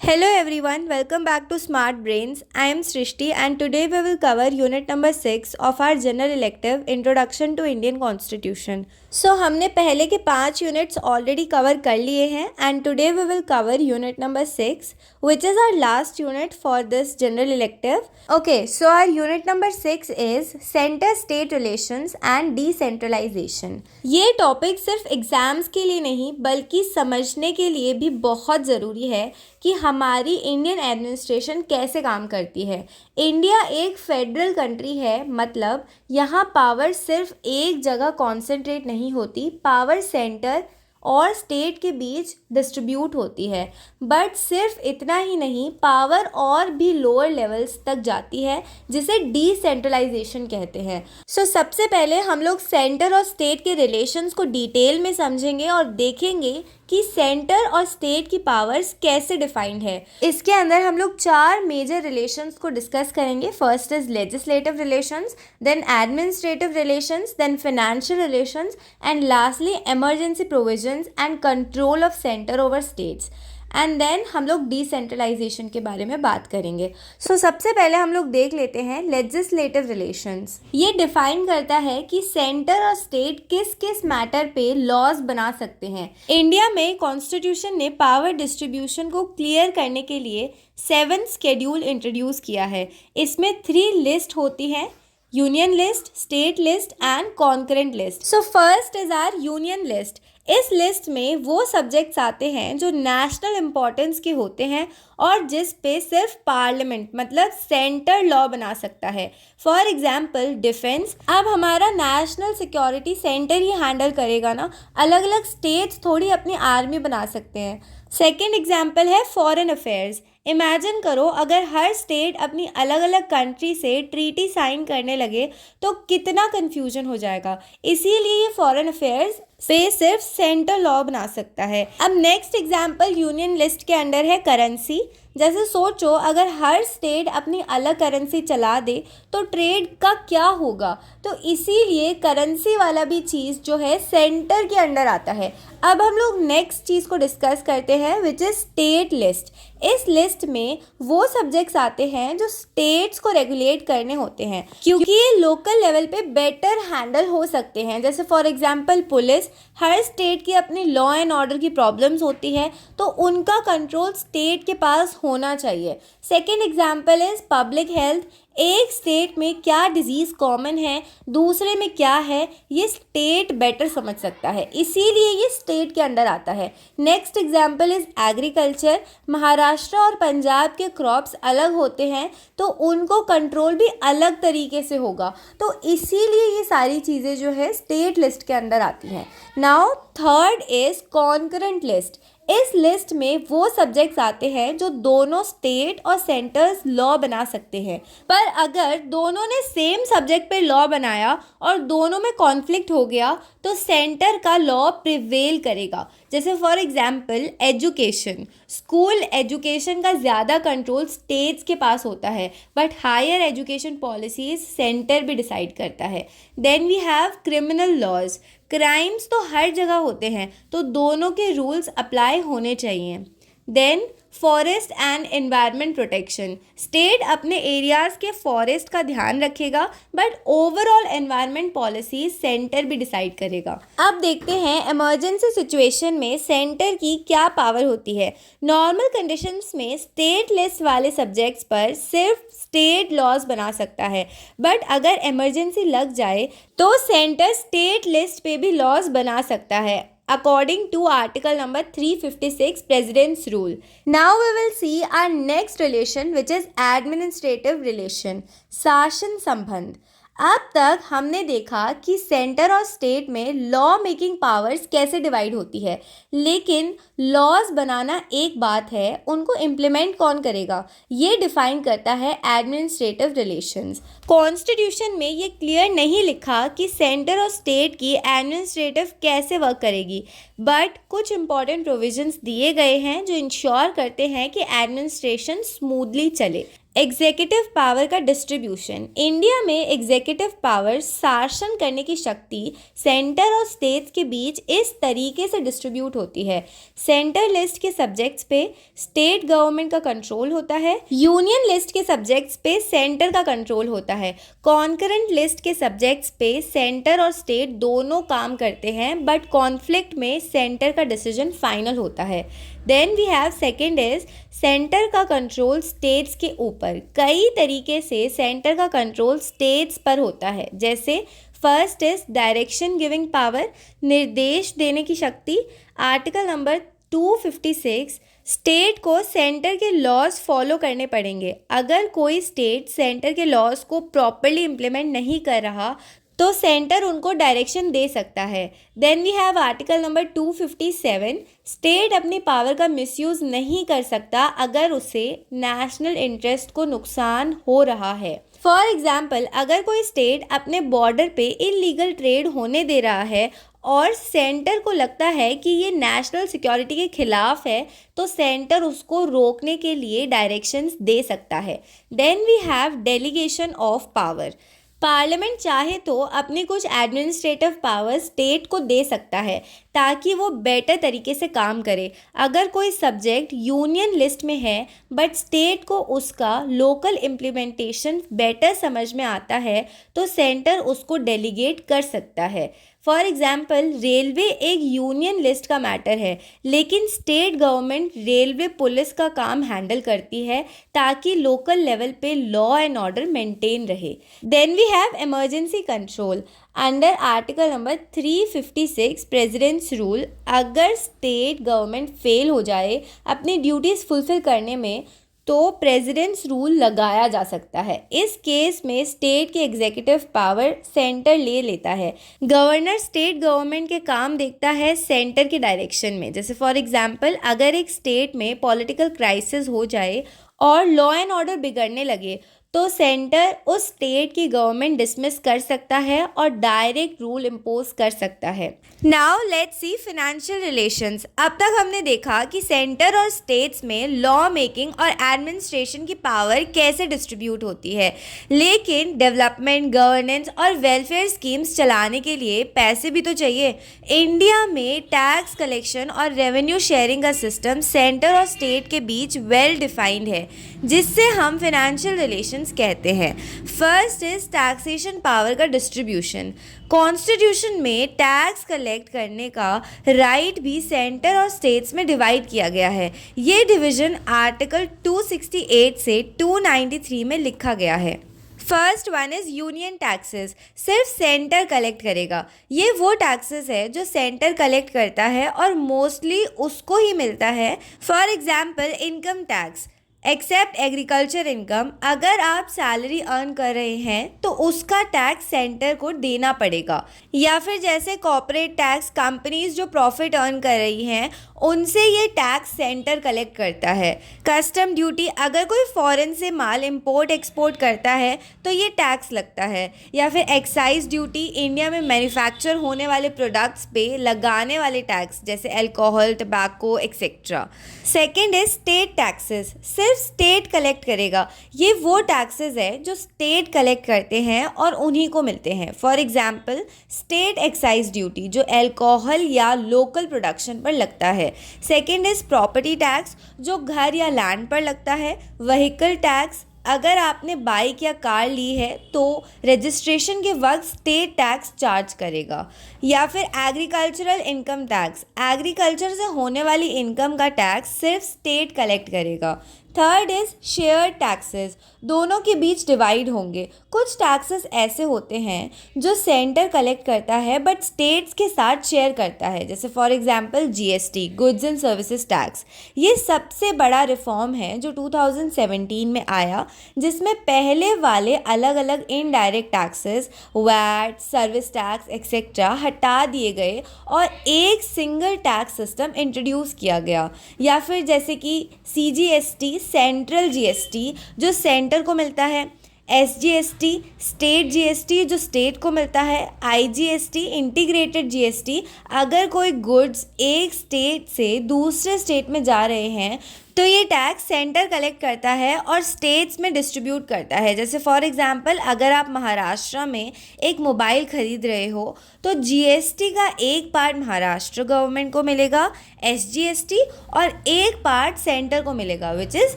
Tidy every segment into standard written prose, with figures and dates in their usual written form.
Hello everyone, welcome back to Smart Brains. I am Srishti and today we will cover unit number 6 of our general elective Introduction to Indian Constitution. So हमने पहले के 5 units already cover कर लिए हैं and today we will cover unit number 6 which is our last unit for this general elective. Okay, so our unit number 6 is Center-State Relations and Decentralization. ये topic सिर्फ exams के लिए नहीं बल्कि समझने के लिए भी बहुत ज़रूरी है कि हमारी इंडियन एडमिनिस्ट्रेशन कैसे काम करती है। इंडिया एक फेडरल कंट्री है, मतलब यहाँ पावर सिर्फ एक जगह कॉन्सेंट्रेट नहीं होती, पावर सेंटर और स्टेट के बीच डिस्ट्रीब्यूट होती है। बट सिर्फ इतना ही नहीं, पावर और भी लोअर लेवल्स तक जाती है जिसे डिसेंट्रलाइजेशन कहते हैं। सो सबसे पहले हम लोग सेंटर और स्टेट के रिलेशंस को डिटेल में समझेंगे और देखेंगे कि सेंटर और स्टेट की पावर्स कैसे डिफाइंड है। इसके अंदर हम लोग 4 मेजर रिलेशंस को डिस्कस करेंगे। First is legislative relations, then administrative relations, then financial relations and lastly emergency provisions and control of centre over states. And then हम लोग डिसेंट्रलाइजेशन के बारे में बात करेंगे। सो सबसे पहले हम लोग देख लेते हैं लेजिस्लेटिव रिलेशंस। ये डिफाइन करता है कि सेंटर और स्टेट किस किस मैटर पे लॉज बना सकते हैं। इंडिया में कॉन्स्टिट्यूशन ने पावर डिस्ट्रीब्यूशन को क्लियर करने के लिए 7 शेड्यूल इंट्रोड्यूस किया है। इसमें 3 लिस्ट होती हैं, union list, state list and concurrent list. So first is our union list. इस लिस्ट में वो सब्जेक्ट्स आते हैं जो नेशनल इम्पोर्टेंस के होते हैं और जिस पे सिर्फ पार्लियामेंट मतलब सेंटर लॉ बना सकता है। फॉर एग्जाम्पल डिफेंस, अब हमारा नेशनल सिक्योरिटी सेंटर ही हैंडल करेगा ना, अलग अलग स्टेट्स थोड़ी अपनी आर्मी बना सकते हैं। सेकेंड एग्जाम्पल है फॉरेन अफेयर्स। इमेजिन करो अगर हर स्टेट अपनी अलग अलग कंट्री से ट्रीटी साइन करने लगे तो कितना कन्फ्यूजन हो जाएगा। इसीलिए ये फॉरेन अफेयर्स पे सिर्फ सेंटर लॉ बना सकता है। अब नेक्स्ट एग्जाम्पल यूनियन लिस्ट के अंडर है करेंसी। जैसे सोचो अगर हर स्टेट अपनी अलग करेंसी चला दे तो ट्रेड का क्या होगा, तो इसीलिए करेंसी वाला भी चीज़ जो है सेंटर के अंडर आता है। अब हम लोग नेक्स्ट चीज़ को डिस्कस करते हैं विच इज़ स्टेट लिस्ट। इस लिस्ट में वो सब्जेक्ट्स आते हैं जो स्टेट्स को रेगुलेट करने होते हैं क्योंकि ये लोकल लेवल पे बेटर हैंडल हो सकते हैं। जैसे for example police, her state की अपनी लॉ एंड ऑर्डर की प्रॉब्लम्स होती है तो उनका कंट्रोल स्टेट के पास होना चाहिए। Second example is public health. एक स्टेट में क्या डिजीज़ कॉमन है, दूसरे में क्या है, ये स्टेट बेटर समझ सकता है, इसीलिए ये स्टेट के अंडर आता है। Next example is agriculture. Maharashtra और पंजाब के क्रॉप्स अलग होते हैं तो उनको कंट्रोल भी अलग तरीके से होगा, तो इसीलिए ये सारी चीज़ें जो है स्टेट लिस्ट के अंदर आती हैं। Now third is concurrent list. इस लिस्ट में वो सब्जेक्ट्स आते हैं जो दोनों स्टेट और सेंटर्स लॉ बना सकते हैं, पर अगर दोनों ने सेम सब्जेक्ट पे लॉ बनाया और दोनों में कॉन्फ्लिक्ट हो गया तो सेंटर का लॉ प्रिवेल करेगा। जैसे for example education, school education का ज़्यादा कंट्रोल स्टेट्स के पास होता है but higher education policies centre भी डिसाइड करता है। Then we have criminal laws. Crimes तो हर जगह होते हैं तो दोनों के रूल्स अप्लाई होने चाहिए। Then forest and environment protection. State अपने एरियाज़ के फॉरेस्ट का ध्यान रखेगा but overall environment policy centre भी डिसाइड करेगा। अब देखते हैं इमरजेंसी सिचुएशन में सेंटर की क्या पावर होती है। नॉर्मल कंडीशंस में स्टेट लिस्ट वाले सब्जेक्ट्स पर सिर्फ स्टेट लॉज बना सकता है, बट अगर इमरजेंसी लग जाए तो सेंटर स्टेट लिस्ट पे भी लॉज बना सकता है according to article number 356 president's rule. Now we will see our next relation which is administrative relation, शासन संबंध। अब तक हमने देखा कि सेंटर और स्टेट में लॉ मेकिंग पावर्स कैसे डिवाइड होती है, लेकिन लॉज बनाना एक बात है, उनको इम्प्लीमेंट कौन करेगा ये डिफाइन करता है एडमिनिस्ट्रेटिव रिलेशंस। कॉन्स्टिट्यूशन में ये क्लियर नहीं लिखा कि सेंटर और स्टेट की एडमिनिस्ट्रेटिव कैसे वर्क करेगी, बट कुछ इंपॉर्टेंट प्रोविजंस दिए गए हैं जो इंश्योर करते हैं कि एडमिनिस्ट्रेशन स्मूथली चले। एग्जीक्यूटिव पावर का डिस्ट्रीब्यूशन। इंडिया में एग्जीक्यूटिव पावर शासन करने की शक्ति सेंटर और स्टेट्स के बीच इस तरीके से डिस्ट्रीब्यूट होती है। सेंटर लिस्ट के सब्जेक्ट्स पे स्टेट गवर्नमेंट का कंट्रोल होता है, यूनियन लिस्ट के सब्जेक्ट्स पे सेंटर का कंट्रोल होता है, कॉन्करेंट लिस्ट के सब्जेक्ट्स पे सेंटर और स्टेट दोनों काम करते हैं, बट कॉन्फ्लिक्ट में सेंटर का डिसीजन फाइनल होता है। Then we have second is centre का कंट्रोल स्टेट्स के ऊपर। कई तरीके से सेंटर का कंट्रोल स्टेट्स पर होता है, जैसे first is direction giving power, निर्देश देने की शक्ति। आर्टिकल नंबर 256, स्टेट को सेंटर के लॉज फॉलो करने पड़ेंगे। अगर कोई स्टेट सेंटर के लॉज को प्रॉपरली इम्प्लीमेंट नहीं कर रहा तो सेंटर उनको डायरेक्शन दे सकता है। Then we have article number 257, state अपनी पावर का मिसयूज़ नहीं कर सकता अगर उसे नेशनल इंटरेस्ट को नुकसान हो रहा है। फॉर एग्जाम्पल, अगर कोई स्टेट अपने बॉर्डर पे इलीगल ट्रेड होने दे रहा है और सेंटर को लगता है कि ये नेशनल सिक्योरिटी के खिलाफ है, तो सेंटर उसको रोकने के लिए डायरेक्शंस दे सकता है। Then we have delegation of power. Parliament चाहे तो अपनी कुछ एडमिनिस्ट्रेटिव पावर स्टेट को दे सकता है ताकि वो बेटर तरीके से काम करे। अगर कोई सब्जेक्ट यूनियन लिस्ट में है बट स्टेट को उसका लोकल इम्प्लीमेंटेशन बेटर समझ में आता है तो सेंटर उसको डेलीगेट कर सकता है। फॉर एग्जाम्पल, रेलवे एक यूनियन लिस्ट का मैटर है, लेकिन स्टेट गवर्नमेंट रेलवे पुलिस का काम हैंडल करती है ताकि लोकल लेवल पे लॉ एंड ऑर्डर मेंटेन रहे। Then we have emergency control under article number 356 president's rule. अगर स्टेट गवर्नमेंट फेल हो जाए अपनी ड्यूटीज़ फुलफिल करने में तो प्रेसिडेंट्स रूल लगाया जा सकता है। इस केस में स्टेट के एग्जीक्यूटिव पावर सेंटर ले लेता है। गवर्नर स्टेट गवर्नमेंट के काम देखता है सेंटर के डायरेक्शन में। जैसे फॉर एग्जांपल, अगर एक स्टेट में पॉलिटिकल क्राइसिस हो जाए और लॉ एंड ऑर्डर बिगड़ने लगे तो सेंटर उस स्टेट की गवर्नमेंट डिसमिस कर सकता है और डायरेक्ट रूल इम्पोज कर सकता है। Now let's C financial relations. अब तक हमने देखा कि सेंटर और स्टेट्स में लॉ मेकिंग और एडमिनिस्ट्रेशन की पावर कैसे डिस्ट्रीब्यूट होती है, लेकिन डेवलपमेंट, गवर्नेंस और वेलफेयर स्कीम्स चलाने के लिए पैसे भी तो चाहिए। इंडिया में टैक्स कलेक्शन और रेवेन्यू शेयरिंग का सिस्टम सेंटर और स्टेट के बीच वेल डिफाइंड है, जिससे हम फाइनेंशियल रिलेशंस कहते हैं। फर्स्ट इज टैक्सेशन पावर का डिस्ट्रीब्यूशन। कॉन्स्टिट्यूशन में टैक्स कलेक्ट करने का राइट भी सेंटर और स्टेट्स में डिवाइड किया गया है। ये डिवीजन आर्टिकल 268 से 293 में लिखा गया है। First one is union taxes. सिर्फ सेंटर कलेक्ट करेगा। ये वो टैक्सेस है जो सेंटर कलेक्ट करता है और मोस्टली उसको ही मिलता है। For example, income tax except agriculture income. अगर आप सैलरी अर्न कर रहे हैं तो उसका टैक्स सेंटर को देना पड़ेगा। या फिर जैसे कॉर्पोरेट टैक्स, कंपनीज जो प्रॉफिट अर्न कर रही हैं उनसे ये टैक्स सेंटर कलेक्ट करता है। कस्टम ड्यूटी, अगर कोई फॉरेन से माल इंपोर्ट एक्सपोर्ट करता है तो ये टैक्स लगता है। या फिर एक्साइज ड्यूटी, इंडिया में मैन्युफैक्चर होने वाले प्रोडक्ट्स पे लगाने वाले टैक्स जैसे alcohol, tobacco etcetera. Second is state taxes. सिर्फ स्टेट कलेक्ट करेगा। ये वो टैक्सेस है जो स्टेट कलेक्ट करते हैं और उन्हीं को मिलते हैं। For example, state excise duty जो अल्कोहल या लोकल प्रोडक्शन पर लगता है। सेकेंड इज प्रॉपर्टी टैक्स जो घर या लैंड पर लगता है। व्हीकल टैक्स, अगर आपने बाइक या कार ली है तो रजिस्ट्रेशन के वक्त स्टेट टैक्स चार्ज करेगा। या फिर एग्रीकल्चरल इनकम टैक्स, एग्रीकल्चर से होने वाली इनकम का टैक्स सिर्फ स्टेट कलेक्ट करेगा। थर्ड इज शेयर टैक्सेस, दोनों के बीच डिवाइड होंगे। कुछ टैक्सेस ऐसे होते हैं जो सेंटर कलेक्ट करता है बट स्टेट्स के साथ शेयर करता है। जैसे for example GST, goods and services tax. ये सबसे बड़ा रिफॉर्म है जो 2017 में आया, जिसमें पहले वाले अलग अलग indirect taxes, VAT, service tax etcetera हटा दिए गए और एक सिंगल टैक्स सिस्टम इंट्रोड्यूस किया गया। या फिर जैसे कि सीजीएसटी, सेंट्रल जीएसटी जो सेंटर को मिलता है, एसजीएसटी स्टेट जीएसटी जो स्टेट को मिलता है, आईजीएसटी इंटीग्रेटेड जीएसटी। अगर कोई गुड्स एक स्टेट से दूसरे स्टेट में जा रहे हैं तो ये टैक्स सेंटर कलेक्ट करता है और स्टेट्स में डिस्ट्रीब्यूट करता है। जैसे फॉर एग्जांपल अगर आप महाराष्ट्र में एक मोबाइल खरीद रहे हो तो जीएसटी का एक पार्ट महाराष्ट्र गवर्नमेंट को मिलेगा एसजीएसटी और एक पार्ट सेंटर को मिलेगा which is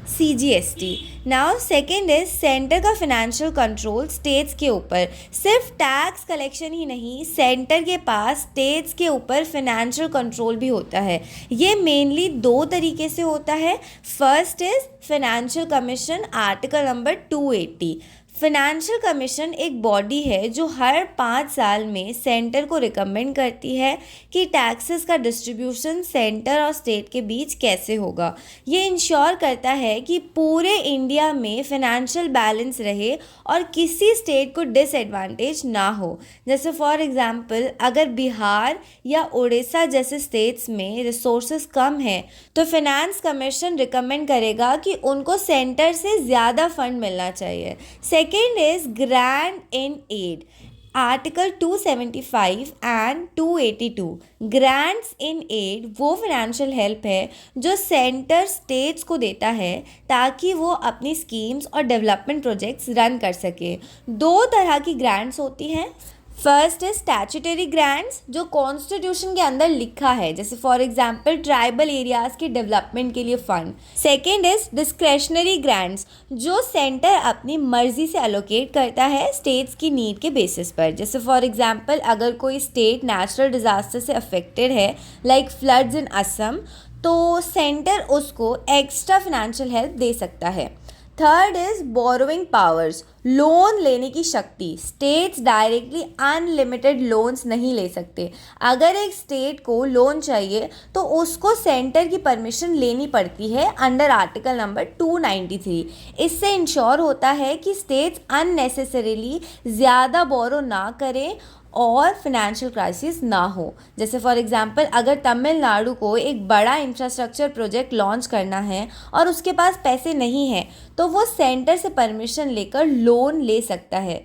CGST. Now second is centre का फाइनेंशियल कंट्रोल स्टेट्स के ऊपर। सिर्फ टैक्स कलेक्शन ही नहीं, सेंटर के पास स्टेट्स के ऊपर फाइनेंशियल कंट्रोल भी होता है। ये मेनली दो तरीके से होता है। First is financial commission article number 280। Financial commission एक बॉडी है जो हर 5 साल में सेंटर को रिकमेंड करती है कि टैक्सेस का डिस्ट्रीब्यूशन सेंटर और स्टेट के बीच कैसे होगा। ये इंश्योर करता है कि पूरे इंडिया में फाइनेंशियल बैलेंस रहे और किसी स्टेट को डिसएडवांटेज ना हो। जैसे फॉर एग्जांपल अगर बिहार या उड़ीसा जैसे स्टेट्स में रिसोर्सेज कम हैं तो फाइनेंस कमीशन रिकमेंड करेगा कि उनको सेंटर से ज़्यादा फंड मिलना चाहिए। Second is grant in aid article 275 and 282। Grants in aid वो फाइनेंशियल हेल्प है जो सेंटर स्टेट्स को देता है ताकि वो अपनी स्कीम्स और डेवलपमेंट प्रोजेक्ट्स रन कर सके। दो तरह की ग्रांट्स होती हैं। फर्स्ट इज स्टैट्यूटरी ग्रांट्स जो कॉन्स्टिट्यूशन के अंदर लिखा है, जैसे फॉर एग्जांपल ट्राइबल एरियाज के डेवलपमेंट के लिए fund. Second is discretionary grants जो सेंटर अपनी मर्जी से अलोकेट करता है स्टेट्स की नीड के बेसिस पर। जैसे फॉर एग्जांपल अगर कोई स्टेट नेचुरल डिजास्टर से अफेक्टेड है लाइक फ्लड्स इन असम तो सेंटर उसको एक्स्ट्रा फाइनेंशियल हेल्प दे सकता है। Third is borrowing powers loan लेने की शक्ति। स्टेट्स डायरेक्टली अनलिमिटेड लोन्स नहीं ले सकते। अगर एक स्टेट को लोन चाहिए तो उसको सेंटर की परमिशन लेनी पड़ती है अंडर आर्टिकल नंबर 293। इससे इंश्योर होता है कि स्टेट्स अननेसेसरीली ज़्यादा बोरो ना करें और फिनेंशियल क्राइसिस ना हो। जैसे फॉर एग्जांपल अगर तमिलनाडु को एक बड़ा इंफ्रास्ट्रक्चर प्रोजेक्ट लॉन्च करना है और उसके पास पैसे नहीं हैं तो वो सेंटर से परमिशन लेकर लोन ले सकता है।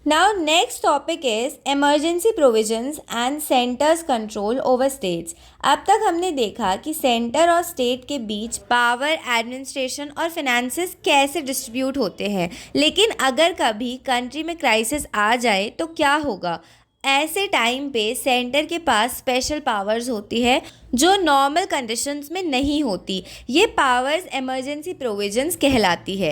Now next topic is emergency provisions and centres control over states. अब तक हमने देखा कि सेंटर और स्टेट के बीच पावर, एडमिनिस्ट्रेशन और फिनेंसेस कैसे डिस्ट्रीब्यूट होते हैं, लेकिन अगर कभी कंट्री में क्राइसिस आ जाए तो क्या होगा। ऐसे टाइम पे सेंटर के पास स्पेशल पावर्स होती है जो नॉर्मल कंडीशंस में नहीं होती। ये पावर्स इमरजेंसी प्रोविजंस कहलाती है।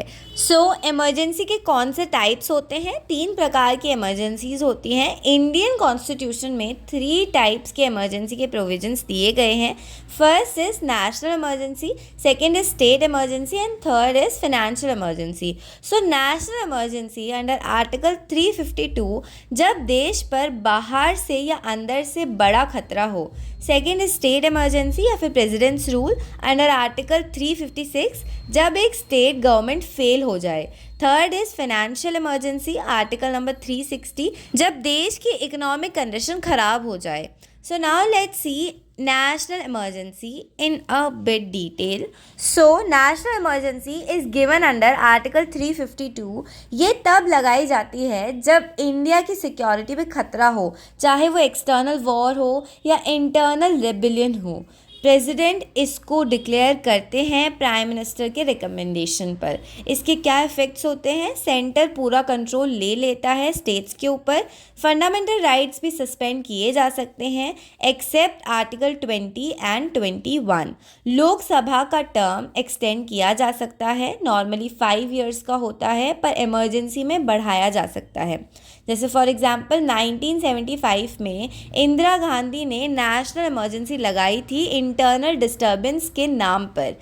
इमरजेंसी के कौन से टाइप्स होते हैं? 3 प्रकार की इमरजेंसीज होती हैं। इंडियन कॉन्स्टिट्यूशन में 3 टाइप्स के इमरजेंसी के प्रोविजंस दिए गए हैं। First is national emergency, second is state emergency and third is financial emergency. National emergency under article 352 जब देश पर बाहर से या अंदर से बड़ा खतरा हो। सेकेंड इज स्टेट इमरजेंसी या फिर प्रेसिडेंट्स रूल अंडर आर्टिकल 356 जब एक स्टेट गवर्नमेंट फेल हो जाए। Third is financial emergency article number 360 जब देश की इकोनॉमिक कंडीशन खराब हो जाए। So now let's see national emergency in a bit detail. So national emergency is given under article 352. ये तब लगाई जाती है जब इंडिया की सिक्योरिटी पे खतरा हो, चाहे वो एक्सटर्नल वॉर हो या इंटरनल रेबिलियन हो। प्रेसिडेंट इसको डिक्लेयर करते हैं प्राइम मिनिस्टर के रिकमेंडेशन पर। इसके क्या इफ़ेक्ट्स होते हैं? सेंटर पूरा कंट्रोल ले लेता है स्टेट्स के ऊपर। फंडामेंटल राइट्स भी सस्पेंड किए जा सकते हैं एक्सेप्ट आर्टिकल 20 एंड 21। लोकसभा का टर्म एक्सटेंड किया जा सकता है, नॉर्मली 5 ईयर्स का होता है पर इमरजेंसी में बढ़ाया जा सकता है। जैसे फॉर एग्जांपल 1975 में इंदिरा गांधी ने नेशनल इमरजेंसी लगाई थी इंटरनल डिस्टर्बेंस के नाम पर।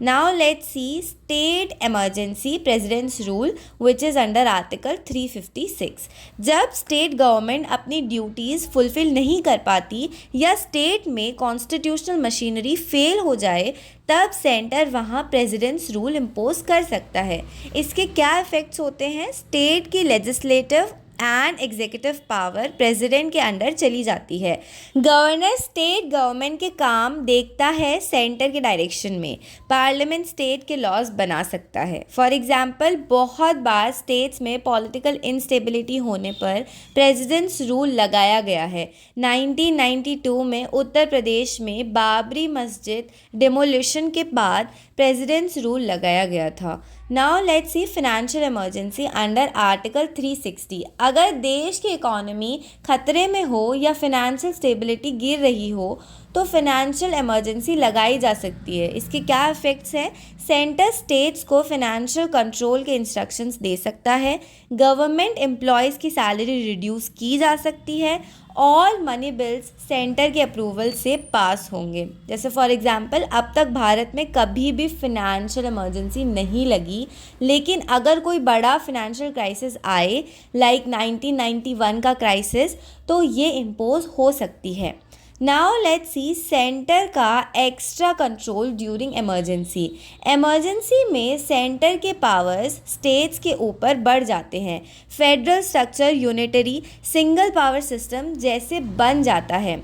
Now let's C state emergency presidents rule which is under article 356। जब स्टेट गवर्नमेंट अपनी ड्यूटीज़ फुलफिल नहीं कर पाती या स्टेट में कॉन्स्टिट्यूशनल मशीनरी फेल हो जाए तब सेंटर वहाँ प्रेसिडेंट्स रूल इम्पोज कर सकता है। इसके क्या इफ़ेक्ट्स होते हैं? स्टेट की legislative and executive power president के अंडर चली जाती है। गवर्नर स्टेट गवर्नमेंट के काम देखता है सेंटर के डायरेक्शन में। पार्लियामेंट स्टेट के लॉज बना सकता है। फॉर एग्जांपल, बहुत बार स्टेट्स में पॉलिटिकल इंस्टेबिलिटी होने पर प्रेसिडेंट्स रूल लगाया गया है। 1992 में उत्तर प्रदेश में बाबरी मस्जिद डिमोलिशन के बाद प्रेसिडेंट्स रूल लगाया गया था। Now let's C financial emergency under article 360। अगर देश की इकोनॉमी खतरे में हो या फाइनेंशियल स्टेबिलिटी गिर रही हो तो फाइनेंशियल इमरजेंसी लगाई जा सकती है। इसके क्या इफ़ेक्ट्स हैं? सेंटर स्टेट्स को फाइनेंशियल कंट्रोल के इंस्ट्रक्शंस दे सकता है। गवर्नमेंट एम्प्लॉयज़ की सैलरी रिड्यूस की जा सकती है। ऑल मनी बिल्स सेंटर के अप्रूवल से पास होंगे। जैसे फॉर एग्जांपल, अब तक भारत में कभी भी फाइनेंशियल इमरजेंसी नहीं लगी, लेकिन अगर कोई बड़ा फाइनेंशियल क्राइसिस आए लाइक 1991 का क्राइसिस, तो ये इम्पोज हो सकती है। नाउ लेट्स सी सेंटर का extra control during emergency. Emergency में सेंटर के पावर्स स्टेट्स के ऊपर बढ़ जाते हैं। Federal structure unitary single power system जैसे बन जाता है।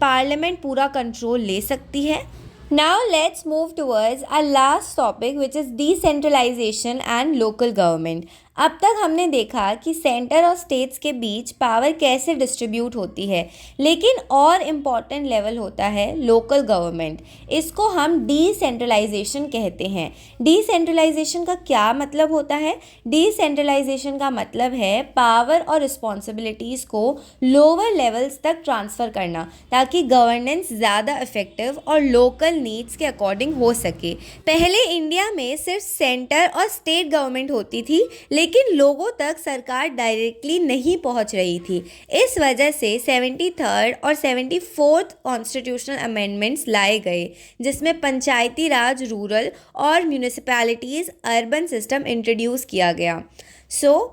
पार्लियामेंट पूरा कंट्रोल ले सकती है। Now let's move towards our last topic, which is decentralization and local government. अब तक हमने देखा कि सेंटर और स्टेट्स के बीच पावर कैसे डिस्ट्रीब्यूट होती है, लेकिन और इम्पॉर्टेंट लेवल होता है लोकल गवर्नमेंट। इसको हम डिसेंट्रलाइजेशन कहते हैं। डिसेंट्रलाइजेशन का क्या मतलब होता है? डिसेंट्रलाइजेशन का मतलब है पावर और रिस्पॉन्सिबिलिटीज़ को लोअर लेवल्स तक ट्रांसफ़र करना, ताकि गवर्नेंस ज़्यादा इफेक्टिव और लोकल नीड्स के अकॉर्डिंग हो सके। पहले इंडिया में सिर्फ सेंटर और स्टेट गवर्नमेंट होती थी, लेकिन लोगों तक सरकार डायरेक्टली नहीं पहुंच रही थी। इस वजह से 73rd और 74th कॉन्स्टिट्यूशनल अमेंडमेंट्स लाए गए, जिसमें पंचायती राज रूरल और म्यूनिसिपैलिटीज़ अर्बन सिस्टम इंट्रोड्यूस किया गया।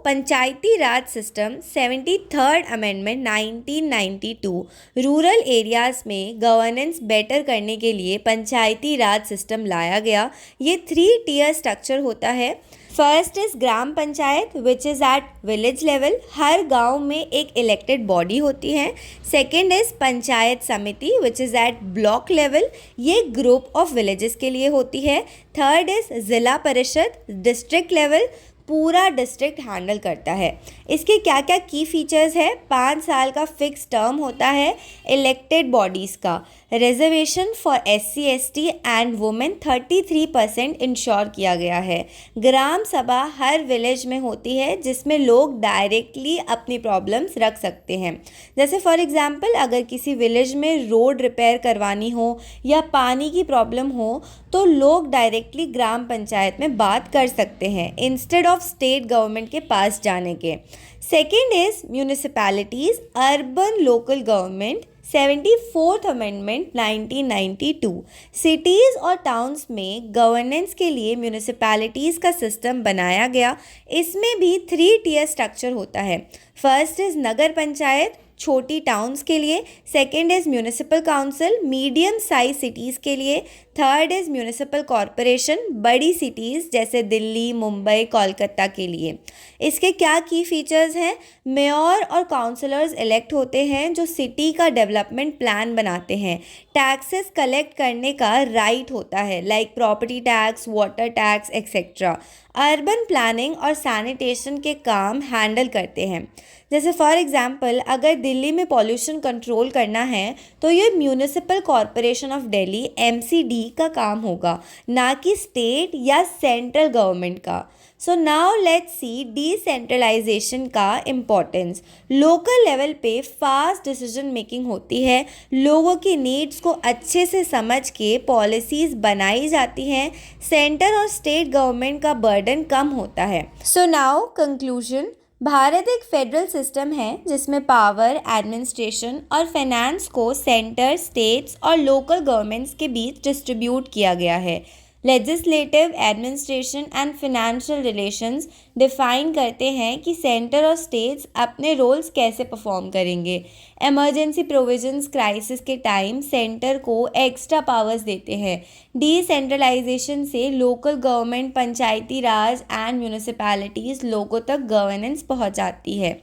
Panchayati Raj system 73rd amendment 1992 rural areas में गवर्नेंस बेटर करने के लिए पंचायती राज सिस्टम लाया गया। ये 3 टियर स्ट्रक्चर होता है। First is gram panchayat which is at village level. हर गांव में एक इलेक्टेड बॉडी होती है। Second is panchayat samiti which is at block level. ये ग्रुप ऑफ विलेजेस के लिए होती है। Third is zila parishad, district level, पूरा डिस्ट्रिक्ट हैंडल करता है। इसके क्या क्या की फीचर्स है? 5 साल का फिक्स टर्म होता है इलेक्टेड बॉडीज़ का। Reservation for SC ST and women 33% ensure किया गया है। ग्राम सभा हर विलेज में होती है, जिसमें लोग डायरेक्टली अपनी प्रॉब्लम्स रख सकते हैं। जैसे फॉर एग्जांपल, अगर किसी विलेज में रोड रिपेयर करवानी हो या पानी की प्रॉब्लम हो, तो लोग डायरेक्टली ग्राम पंचायत में बात कर सकते हैं इंस्टेड ऑफ स्टेट गवर्नमेंट के पास जाने के। Second is municipalities urban local government 74th amendment 1992। Cities और टाउन्स में गवर्नेंस के लिए म्यूनिसिपैलिटीज़ का सिस्टम बनाया गया। इसमें भी 3 टियर स्ट्रक्चर होता है। फर्स्ट इज़ नगर पंचायत छोटी टाउन्स के लिए। Second is municipal council medium size cities के लिए। थर्ड इज़ म्यूनिसिपल कॉरपोरेशन बड़ी सिटीज़ जैसे दिल्ली, मुंबई, कोलकाता के लिए। इसके क्या की फीचर्स हैं? मेयर और काउंसलर्स इलेक्ट होते हैं जो सिटी का डेवलपमेंट प्लान बनाते हैं। टैक्सेस कलेक्ट करने का राइट होता है, like property tax, water tax etcetera. Urban planning और सैनिटेशन के काम हैंडल करते हैं। जैसे फॉर एग्जांपल, अगर दिल्ली में पॉल्यूशन कंट्रोल करना है तो ये municipal corporation of Delhi MCD का काम होगा, ना कि स्टेट या सेंट्रल गवर्नमेंट का। So now let's see decentralisation का इम्पोर्टेंस। लोकल लेवल पे फास्ट डिसीजन मेकिंग होती है। लोगों की नीड्स को अच्छे से समझ के पॉलिसीज़ बनाई जाती हैं। सेंटर और स्टेट गवर्नमेंट का बर्डन कम होता है। So now conclusion. भारत एक फेडरल सिस्टम है जिसमें पावर, एडमिनिस्ट्रेशन और फाइनेंस को सेंटर, स्टेट्स और लोकल गवर्नमेंट्स के बीच डिस्ट्रीब्यूट किया गया है। Legislative, administration and financial relations define करते हैं कि सेंटर और स्टेट्स अपने रोल्स कैसे परफॉर्म करेंगे। इमरजेंसी प्रोविजंस क्राइसिस के टाइम सेंटर को एक्स्ट्रा पावर्स देते हैं। डिसेंट्रलाइजेशन से local government, Panchayati Raj and municipalities लोगों तक गवर्नेंस पहुंचाती है।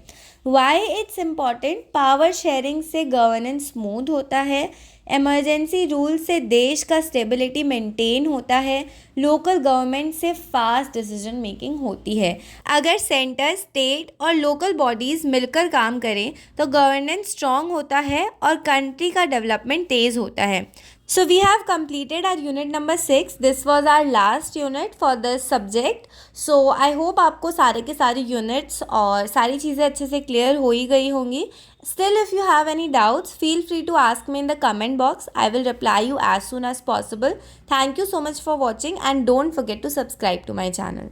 Why it's important, power sharing से गवर्नेंस स्मूथ होता है, इमरजेंसी रूल से देश का स्टेबिलिटी मेंटेन होता है, लोकल गवर्नमेंट से फास्ट डिसीजन मेकिंग होती है। अगर सेंटर, स्टेट और लोकल बॉडीज़ मिलकर काम करें तो गवर्नेंस स्ट्रॉन्ग होता है और कंट्री का डेवलपमेंट तेज़ होता है। So we have completed our unit number 6. This was our last unit for this subject. So I hope आपको सारे के सारे units और सारी चीज़ें अच्छे से clear हो ही गई होंगी. Still if you have any doubts, feel free to ask me in the comment box. I will reply you as soon as possible. Thank you so much for watching and don't forget to subscribe to my channel.